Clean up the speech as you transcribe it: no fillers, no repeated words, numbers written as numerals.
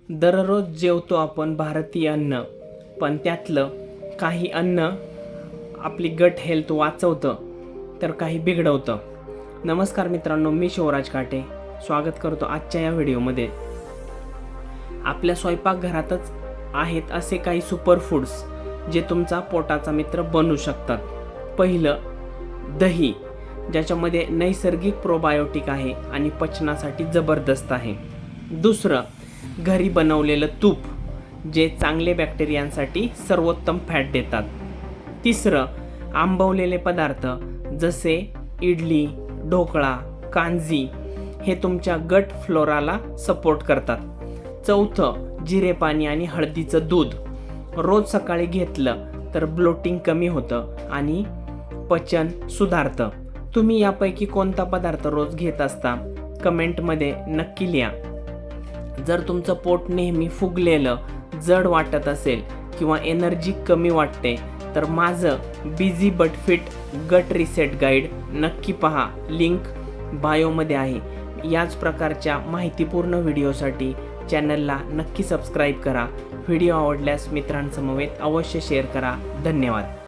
दररोज जेवतो आपण भारतीय अन्न, पण त्यातलं काही अन्न आपली गट हेल्थ वाचवतं तर काही बिघडवतं. नमस्कार मित्रांनो, मी शिवराज काटे स्वागत करतो आजच्या या व्हिडिओमध्ये. आपल्या स्वयंपाकघरातच आहेत असे काही सुपर फूड्स जे तुमचा पोटाचा मित्र बनू शकतात. पहिलं, दही, ज्याच्यामध्ये नैसर्गिक प्रोबायोटिक आहे आणि पचनासाठी जबरदस्त आहे. दुसरं, घरी बनवलेलं तूप, जे चांगले बॅक्टेरियांसाठी सर्वोत्तम फॅट देतात. तिसरं, आंबवलेले पदार्थ जसे इडली, ढोकळा, कांजी हे तुमच्या गट फ्लोराला सपोर्ट करतात. चौथं, जिरे पाणी आणि हळदीचं दूध रोज सकाळी घेतलं तर ब्लोटिंग कमी होतं आणि पचन सुधारतं. तुम्ही यापैकी कोणता पदार्थ रोज घेत असता? कमेंटमध्ये नक्की लिहा. जर तुमचं पोट नेहमी फुगलेलं, जड वाटत असेल किंवा एनर्जी कमी वाटते तर माझं बिझी बट फिट गट रिसेट गाईड नक्की पहा. लिंक बायोमध्ये आहे. याच प्रकारच्या माहितीपूर्ण व्हिडिओसाठी चॅनलला नक्की सबस्क्राईब करा. व्हिडिओ आवडल्यास मित्रांसमवेत अवश्य शेअर करा. धन्यवाद.